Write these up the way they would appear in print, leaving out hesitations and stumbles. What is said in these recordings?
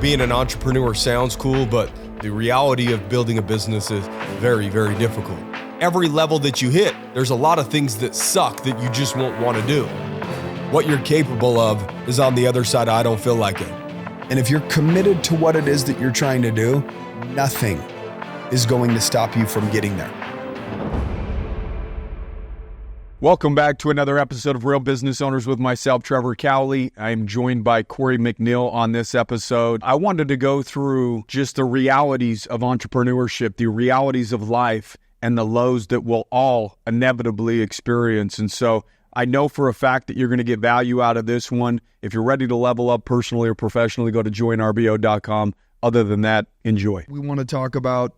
being an entrepreneur sounds cool, but the reality of building a business is very, very difficult. Every level that you hit, there's a lot of things that suck that you just won't want to do. What you're capable of is on the other side. I don't feel like it. And if you're committed to what it is that you're trying to do, nothing is going to stop you from getting there. Welcome back to another episode of Real Business Owners with myself, Trevor Cowley. I am joined by Corey McNeil on this episode. I wanted to go through just the realities of entrepreneurship, the realities of life, and the lows that we'll all inevitably experience. And so I know for a fact that you're going to get value out of this one. If you're ready to level up personally or professionally, go to joinrbo.com. Other than that, enjoy. We want to talk about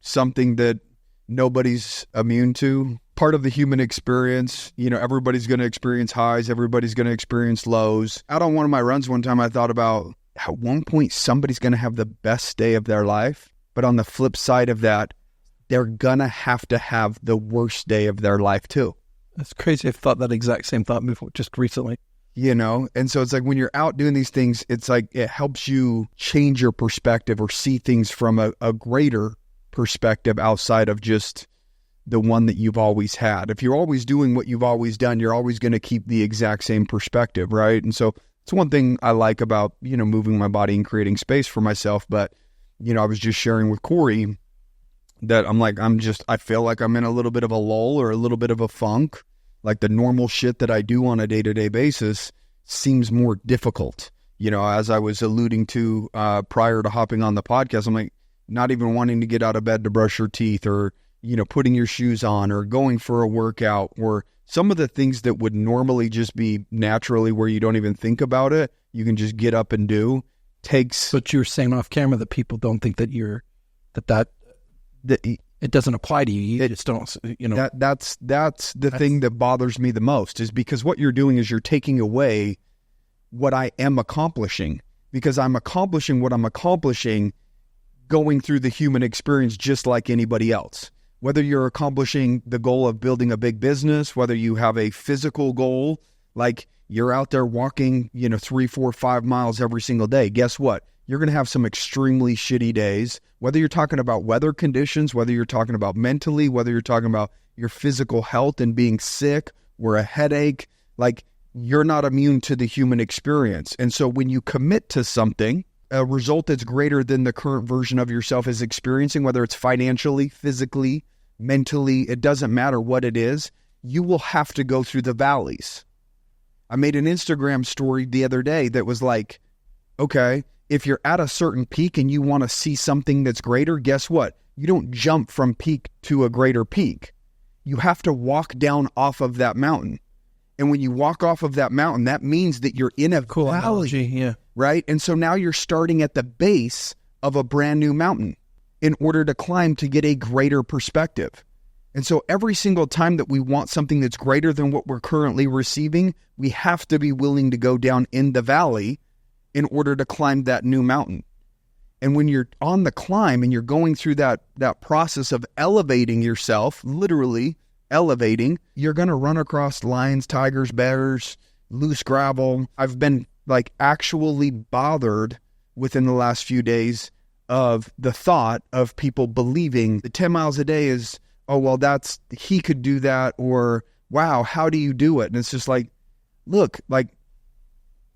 something that nobody's immune to. Part of the human experience, everybody's going to experience highs. Everybody's going to experience lows. Out on one of my runs one time, I thought about at one point, somebody's going to have the best day of their life. But on the flip side of that, they're going to have the worst day of their life too. That's crazy. I've thought that exact same thought before, just recently. And so it's like when you're out doing these things, it's like it helps you change your perspective or see things from a greater perspective outside of just the one that you've always had. If you're always doing what you've always done, you're always going to keep the exact same perspective, right? And so it's one thing I like about, moving my body and creating space for myself. But, I was just sharing with Corey that I feel like I'm in a little bit of a lull or a little bit of a funk. Like the normal shit that I do on a day-to-day basis seems more difficult. As I was alluding to prior to hopping on the podcast, I'm like not even wanting to get out of bed to brush your teeth or, putting your shoes on or going for a workout or some of the things that would normally just be naturally where you don't even think about it, you can just get up and do takes. But you're saying off camera that people don't think that that it doesn't apply to you. You just don't, That's the thing that bothers me the most is because what you're doing is you're taking away what I am accomplishing because I'm accomplishing what I'm accomplishing going through the human experience just like anybody else. Whether you're accomplishing the goal of building a big business, whether you have a physical goal, like you're out there walking, 3, 4, 5 miles every single day. Guess what? You're going to have some extremely shitty days, whether you're talking about weather conditions, whether you're talking about mentally, whether you're talking about your physical health and being sick or a headache, like you're not immune to the human experience. And so when you commit to something, a result that's greater than the current version of yourself is experiencing, whether it's financially, physically, mentally, it doesn't matter what it is, you will have to go through the valleys. I made an Instagram story the other day that was like, okay, if you're at a certain peak and you want to see something that's greater, guess what? You don't jump from peak to a greater peak. You have to walk down off of that mountain. And when you walk off of that mountain, that means that you're in a cool valley, analogy, yeah. Right? And so now you're starting at the base of a brand new mountain in order to climb to get a greater perspective. And so every single time that we want something that's greater than what we're currently receiving, we have to be willing to go down in the valley in order to climb that new mountain. And when you're on the climb and you're going through that process of elevating yourself, literally elevating, you're going to run across lions, tigers, bears, loose gravel. I've been like actually bothered within the last few days of the thought of people believing that 10 miles a day is, oh, well, he could do that, or wow, how do you do it? And it's just like, look, like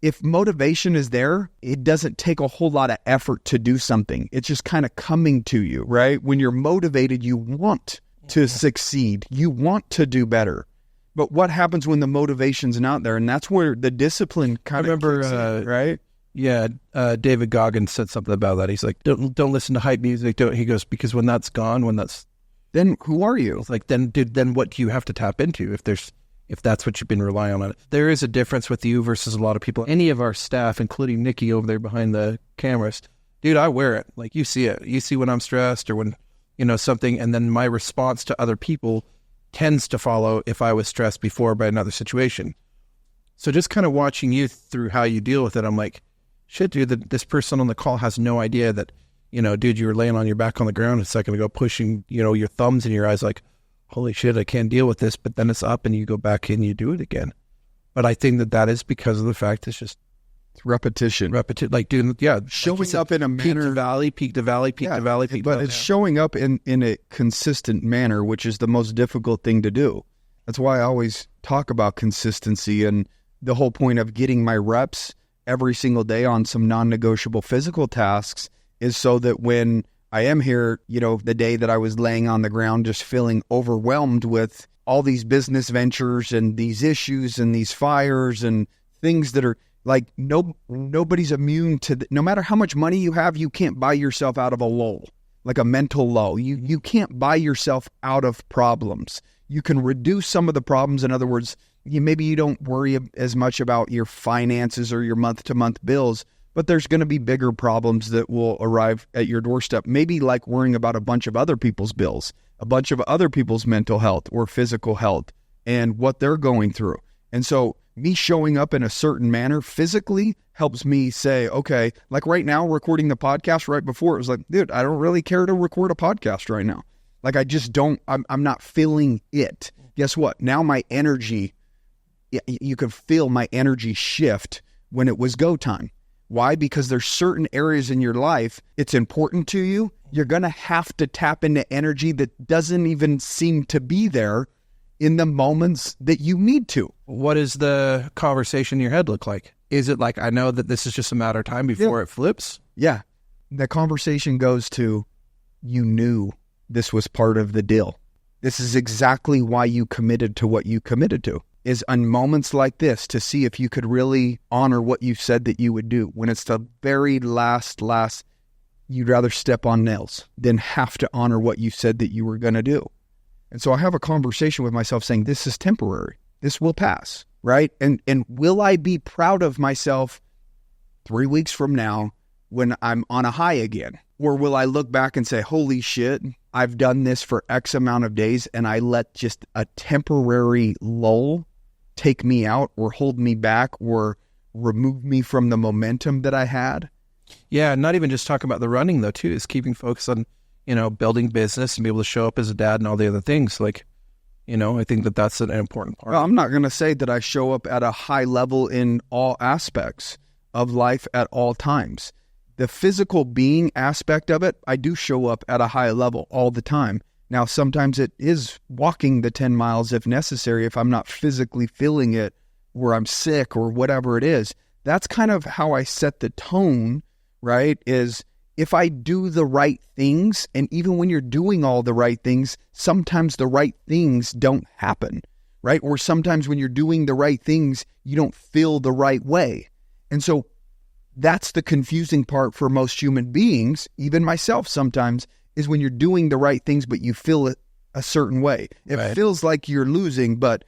if motivation is there, it doesn't take a whole lot of effort to do something. It's just kind of coming to you, right? When you're motivated, you want to succeed. You want to do better. But what happens when the motivation's not there? And that's where the discipline kind of kicks in, right? Yeah, David Goggins said something about that. He's like, don't listen to hype music. He goes, because when that's gone, then who are you? It's like, then what do you have to tap into if that's what you've been relying on? There is a difference with you versus a lot of people. Any of our staff, including Nikki over there behind the cameras, dude, I wear it. Like you see it. You see when I'm stressed or when, something, and then my response to other people tends to follow if I was stressed before by another situation. So just kind of watching you through how you deal with it, I'm like, shit, dude, this person on the call has no idea that, dude, you were laying on your back on the ground a second ago, pushing, your thumbs in your eyes like, holy shit, I can't deal with this. But then it's up and you go back and you do it again. But I think that is because of the fact it's just It's repetition. Like doing, yeah. Showing like up in a peak manner. to valley, peak to valley, peak to valley, peak to But valley. it's showing up in a consistent manner, which is the most difficult thing to do. That's why I always talk about consistency, and the whole point of getting my reps every single day on some non-negotiable physical tasks is so that when I am here, the day that I was laying on the ground just feeling overwhelmed with all these business ventures and these issues and these fires and things that are like nobody's immune to no matter how much money you have, you can't buy yourself out of a lull, like a mental lull. You can't buy yourself out of problems. You can reduce some of the problems. In other words, maybe you don't worry as much about your finances or your month-to-month bills, but there's going to be bigger problems that will arrive at your doorstep. Maybe like worrying about a bunch of other people's bills, a bunch of other people's mental health or physical health and what they're going through. And so me showing up in a certain manner physically helps me say, okay, like right now recording the podcast right before, it was like, dude, I don't really care to record a podcast right now. Like I just don't, I'm not feeling it. Guess what? Now my energy, you could feel my energy shift when it was go time. Why? Because there's certain areas in your life, it's important to you. You're going to have to tap into energy that doesn't even seem to be there in the moments that you need to. What does the conversation in your head look like? Is it like, I know that this is just a matter of time before it flips? Yeah. The conversation goes to, you knew this was part of the deal. This is exactly why you committed to what you committed to, is on moments like this to see if you could really honor what you said that you would do. When it's the very last, you'd rather step on nails than have to honor what you said that you were going to do. And so I have a conversation with myself saying, this is temporary. This will pass, right? And will I be proud of myself 3 weeks from now when I'm on a high again? Or will I look back and say, holy shit, I've done this for X amount of days and I let just a temporary lull take me out or hold me back or remove me from the momentum that I had? Yeah, not even just talking about the running though too, is keeping focus on, building business and be able to show up as a dad and all the other things. Like, I think that that's an important part. Well, I'm not going to say that I show up at a high level in all aspects of life at all times. The physical being aspect of it, I do show up at a high level all the time. Now, sometimes it is walking the 10 miles if necessary, if I'm not physically feeling it or I'm sick or whatever it is. That's kind of how I set the tone, right? Is if I do the right things, and even when you're doing all the right things, sometimes the right things don't happen, right? Or sometimes when you're doing the right things, you don't feel the right way. And so that's the confusing part for most human beings, even myself sometimes, is when you're doing the right things, but you feel it a certain way. It feels like you're losing, but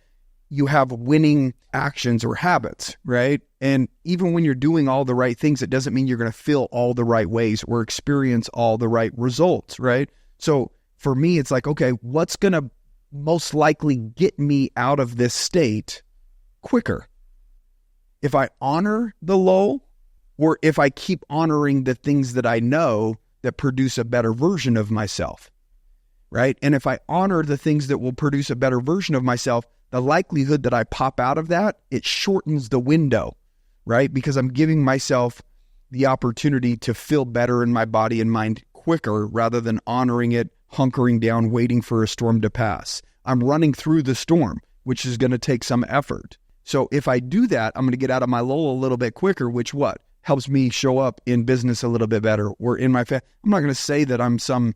you have winning actions or habits, right? And even when you're doing all the right things, it doesn't mean you're going to feel all the right ways or experience all the right results, right? So for me, it's like, okay, what's going to most likely get me out of this state quicker? If I honor the lull, or if I keep honoring the things that I know that produce a better version of myself, right? And if I honor the things that will produce a better version of myself, the likelihood that I pop out of that, it shortens the window, right? Because I'm giving myself the opportunity to feel better in my body and mind quicker rather than honoring it, hunkering down, waiting for a storm to pass. I'm running through the storm, which is going to take some effort. So if I do that, I'm going to get out of my lull a little bit quicker, which what? Helps me show up in business a little bit better or in my I'm not going to say that I'm some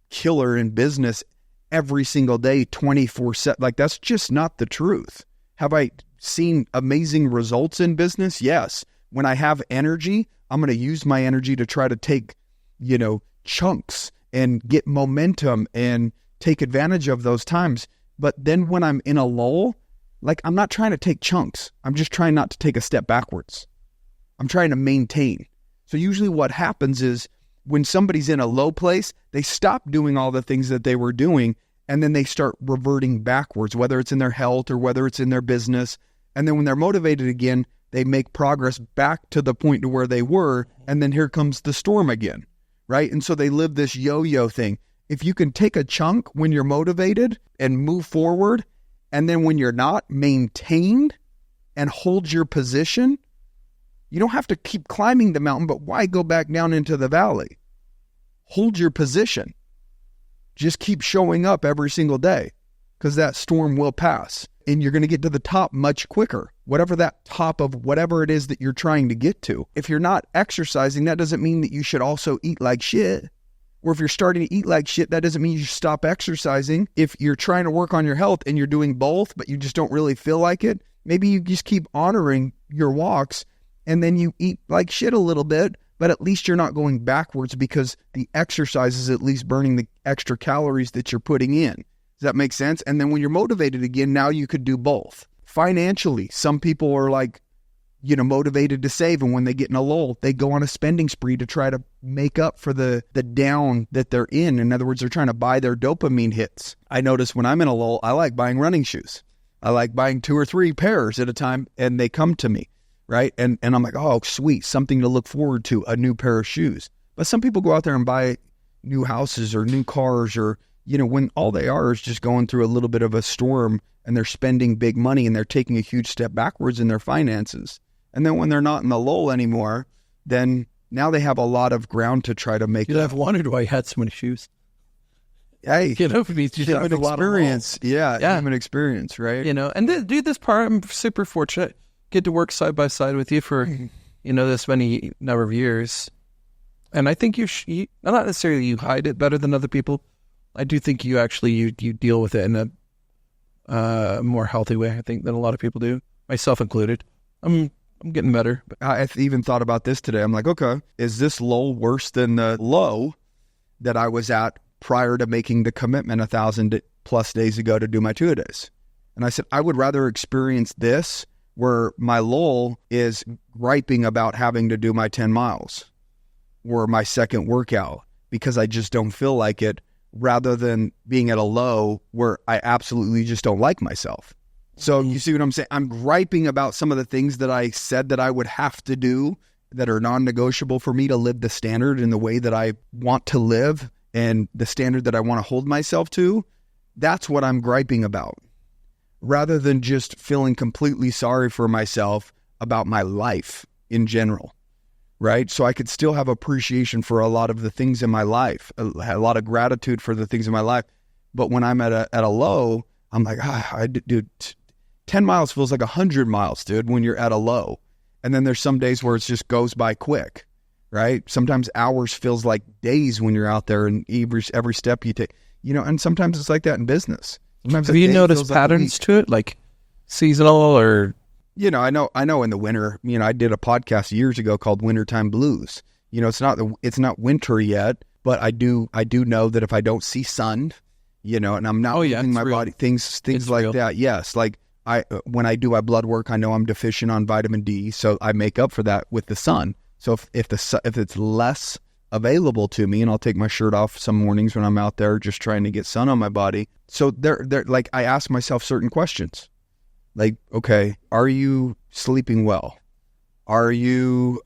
killer in business every single day, 24/7. Like that's just not the truth. Have I seen amazing results in business? Yes. When I have energy, I'm going to use my energy to try to take, chunks and get momentum and take advantage of those times. But then when I'm in a lull, like I'm not trying to take chunks. I'm just trying not to take a step backwards. I'm trying to maintain. So usually what happens is when somebody's in a low place, they stop doing all the things that they were doing, and then they start reverting backwards, whether it's in their health or whether it's in their business. And then when they're motivated again, they make progress back to the point to where they were, and then here comes the storm again, right? And so they live this yo-yo thing. If you can take a chunk when you're motivated and move forward, and then when you're not, maintained and hold your position, You don't have to keep climbing the mountain, but why go back down into the valley? Hold your position. Just keep showing up every single day, because that storm will pass and you're going to get to the top much quicker. Whatever that top of whatever it is that you're trying to get to. If you're not exercising, that doesn't mean that you should also eat like shit. Or if you're starting to eat like shit, that doesn't mean you should stop exercising. If you're trying to work on your health and you're doing both, but you just don't really feel like it, maybe you just keep honoring your walks and then you eat like shit a little bit, but at least you're not going backwards because the exercise is at least burning the extra calories that you're putting in. Does that make sense? And then when you're motivated again, now you could do both. Financially, some people are like, motivated to save, and when they get in a lull, they go on a spending spree to try to make up for the down that they're in. In other words, they're trying to buy their dopamine hits. I notice when I'm in a lull, I like buying running shoes. I like buying 2 or 3 pairs at a time, and they come to me, right? And I'm like, oh, sweet, something to look forward to, a new pair of shoes. But some people go out there and buy new houses or new cars, or, when all they are is just going through a little bit of a storm, and they're spending big money, and they're taking a huge step backwards in their finances. And then when they're not in the lull anymore, then now they have a lot of ground to try to make. Dude, I've wondered why I had so many shoes. Hey, for me, just human experience. Yeah, human experience, right? And dude, this part, I'm super fortunate. Get to work side by side with you for, this many number of years. And I think you not necessarily you hide it better than other people. I do think you actually, you deal with it in a more healthy way, I think, than a lot of people do, myself included. I'm getting better. I even thought about this today. I'm like, okay, is this lull worse than the low that I was at prior to making the commitment 1,000+ days ago to do my 2-a-days? And I said, I would rather experience this where my lull is griping about having to do my 10 miles or my second workout because I just don't feel like it, rather than being at a low where I absolutely just don't like myself. So you see what I'm saying? I'm griping about some of the things that I said that I would have to do that are non-negotiable for me to live the standard in the way that I want to live and the standard that I want to hold myself to. That's what I'm griping about, rather than just feeling completely sorry for myself about my life in general, right? So I could still have appreciation for a lot of the things in my life, a lot of gratitude for the things in my life. But when I'm at a low, I'm like, dude, 10 miles feels like 100 miles, dude, when you're at a low. And then there's some days where it just goes by quick, right? Sometimes hours feels like days when you're out there, and every step you take, and sometimes it's like that in business. Sometimes have you noticed patterns to it, like seasonal or? I know in the winter, I did a podcast years ago called Wintertime Blues. It's not winter yet, but I do know that if I don't see sun, and I'm not moving my body, things like real. That. Yes. Like when I do my blood work, I know I'm deficient on vitamin D. So I make up for that with the sun. So if it's less available to me, and I'll take my shirt off some mornings when I'm out there just trying to get sun on my body. So they're like, I ask myself certain questions. Like, okay, are you sleeping well? Are you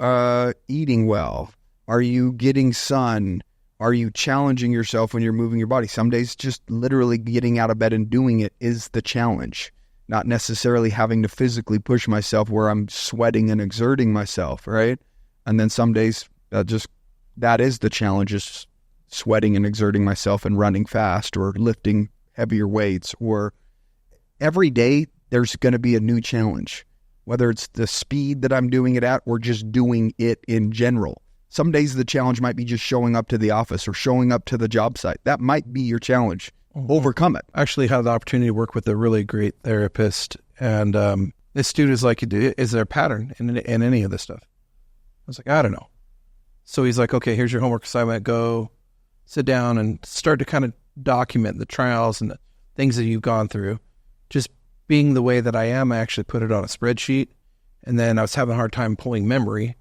eating well? Are you getting sun? Are you challenging yourself when you're moving your body? Some days just literally getting out of bed and doing it is the challenge, not necessarily having to physically push myself where I'm sweating and exerting myself, right? And then some days that is the challenge, is sweating and exerting myself and running fast or lifting heavier weights. Or every day there's going to be a new challenge, whether it's the speed that I'm doing it at or just doing it in general. Some days the challenge might be just showing up to the office or showing up to the job site. That might be your challenge. Overcome it. I actually had the opportunity to work with a really great therapist, and this dude is like, is there a pattern in any of this stuff? I was like, I don't know. So he's like, okay, here's your homework assignment. Go sit down and start to kind of document the trials and the things that you've gone through. Just being the way that I am, I actually put it on a spreadsheet, and then I was having a hard time pulling memory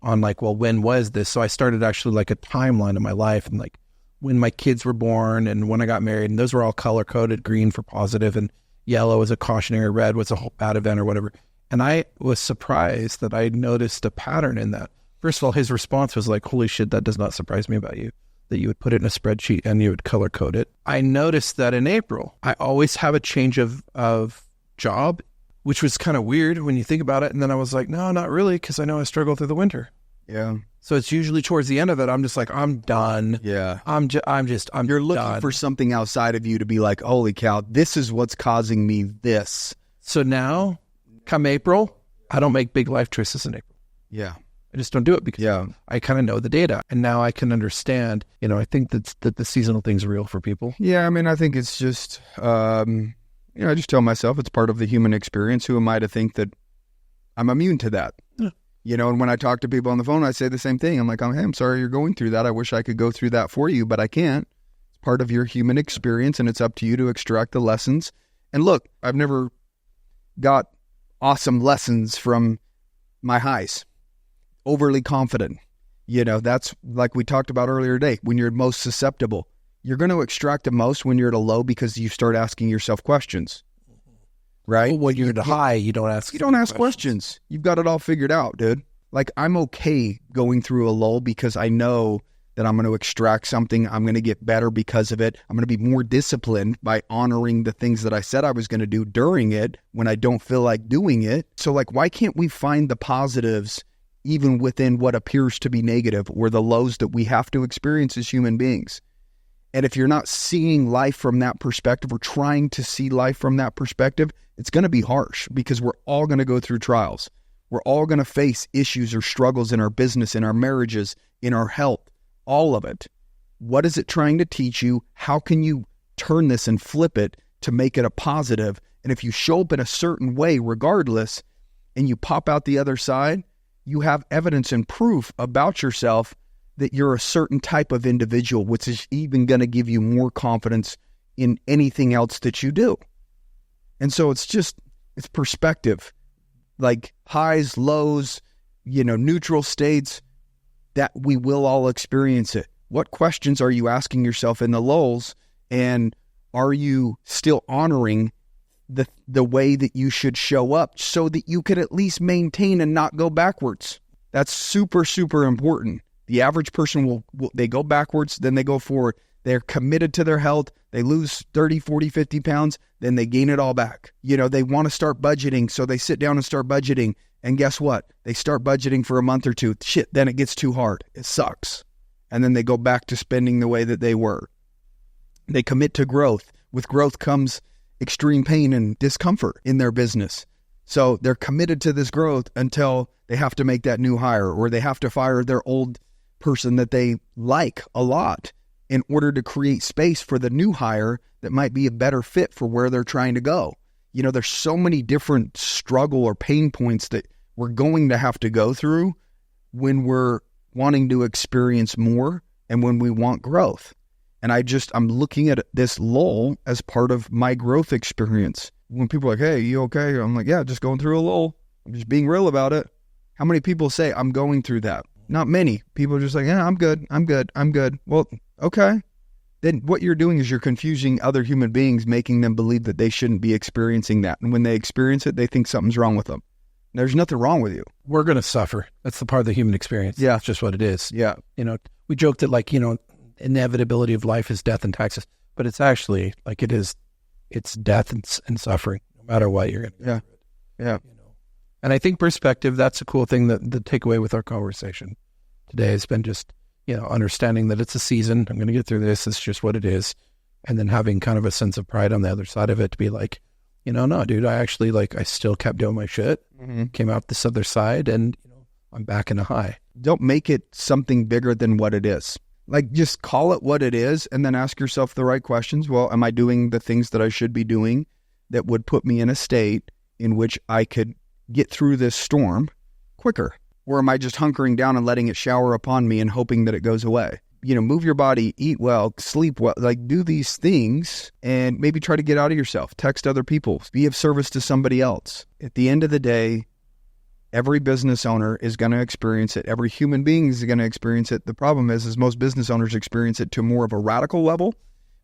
on like, well, when was this? So I started actually like a timeline of my life, and like when my kids were born and when I got married, and those were all color coded, green for positive and yellow was a cautionary, red was a whole bad event or whatever. And I was surprised that I noticed a pattern in that. First of all, his response was like, holy shit, that does not surprise me about you, that you would put it in a spreadsheet and you would color code it. I noticed that in April, I always have a change of job which was kind of weird when you think about it. And then I was like, no, not really, because I know I struggle through the winter. Yeah. So it's usually towards the end of it, I'm just like, I'm done. Yeah. I'm You're looking done. for something outside of you to be like, holy cow, this is what's causing me this. So now, come April, I don't make big life choices in April. Yeah. I just don't do it because Yeah. I kind of know the data. And now I can understand, I think that the seasonal thing's real for people. Yeah. I mean, I think it's just, I just tell myself it's part of the human experience. Who am I to think that I'm immune to that? Yeah. And when I talk to people on the phone, I say the same thing. I'm like, hey, I'm sorry you're going through that. I wish I could go through that for you, but I can't. It's part of your human experience, and it's up to you to extract the lessons. And look, I've never got awesome lessons from my highs. Overly confident. That's like we talked about earlier today. When you're most susceptible, you're going to extract the most when you're at a low because you start asking yourself questions. Right? Well, when you're at a high, you don't ask. You don't ask questions. You've got it all figured out, dude. Like, I'm okay going through a lull because I know that I'm going to extract something. I'm going to get better because of it. I'm going to be more disciplined by honoring the things that I said I was going to do during it when I don't feel like doing it. So, like, why can't we find the positives even within what appears to be negative or the lows that we have to experience as human beings? And if you're not seeing life from that perspective or trying to see life from that perspective, it's going to be harsh because we're all going to go through trials. We're all going to face issues or struggles in our business, in our marriages, in our health, all of it. What is it trying to teach you? How can you turn this and flip it to make it a positive? And if you show up in a certain way, regardless, and you pop out the other side, you have evidence and proof about yourself that you're a certain type of individual, which is even going to give you more confidence in anything else that you do. And so it's perspective, like highs, lows, neutral states, that we will all experience it. What questions are you asking yourself in the lulls? And are you still honoring the way that you should show up so that you could at least maintain and not go backwards? That's super, super important. The average person will they go backwards, then they go forward. They're committed to their health. They lose 30, 40, 50 pounds, then they gain it all back. They want to start budgeting, so they sit down and start budgeting. And guess what? They start budgeting for a month or two. Shit, then it gets too hard. It sucks. And then they go back to spending the way that they were. They commit to growth. With growth comes extreme pain and discomfort in their business. So they're committed to this growth until they have to make that new hire, or they have to fire their old person that they like a lot in order to create space for the new hire that might be a better fit for where they're trying to go. There's so many different struggle or pain points that we're going to have to go through when we're wanting to experience more and when we want growth. And I'm looking at this lull as part of my growth experience. When people are like, hey, you okay? I'm like, yeah, just going through a lull. I'm just being real about it. How many people say I'm going through that? Not many. People are just like, yeah, I'm good. Well, okay. Then what you're doing is you're confusing other human beings, making them believe that they shouldn't be experiencing that. And when they experience it, they think something's wrong with them. There's nothing wrong with you. We're going to suffer. That's the part of the human experience. Yeah. It's just what it is. Yeah. We joked that inevitability of life is death and taxes, but it's actually it's death and suffering, no matter what you're going to do. Yeah. And I think perspective, that's a cool thing that the takeaway with our conversation today has been just, understanding that it's a season. I'm going to get through this. It's just what it is. And then having kind of a sense of pride on the other side of it to be like, no, dude, I actually I still kept doing my shit, came out this other side, and I'm back in a high. Don't make it something bigger than what it is. Just call it what it is and then ask yourself the right questions. Well, am I doing the things that I should be doing that would put me in a state in which I could get through this storm quicker? Or am I just hunkering down and letting it shower upon me and hoping that it goes away? Move your body, eat well, sleep well, do these things and maybe try to get out of yourself. Text other people, be of service to somebody else. At the end of the day, every business owner is going to experience it. Every human being is going to experience it. The problem is most business owners experience it to more of a radical level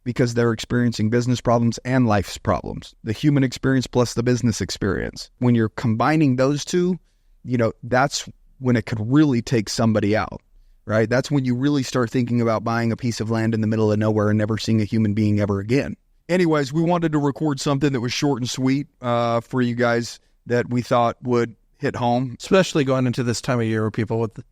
because they're experiencing business problems and life's problems. The human experience plus the business experience. When you're combining those two, that's when it could really take somebody out, right? That's when you really start thinking about buying a piece of land in the middle of nowhere and never seeing a human being ever again. Anyways, we wanted to record something that was short and sweet for you guys. that we thought would hit home. Especially going into this time of year where people with the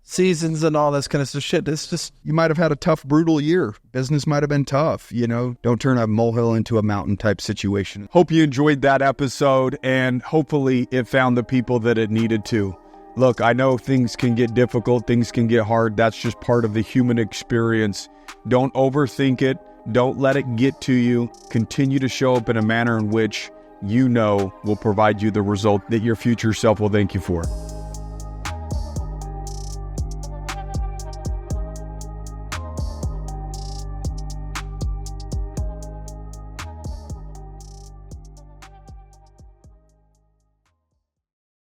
seasons and all this kind of stuff, shit, it's just... You might have had a tough, brutal year. Business might have been tough, you know. Don't turn a molehill into a mountain type situation. Hope you enjoyed that episode, and hopefully it found the people that it needed to. Look, I know things can get difficult, things can get hard. That's just part of the human experience. Don't overthink it. Don't let it get to you. Continue to show up in a manner in which you know will provide you the result that your future self will thank you for.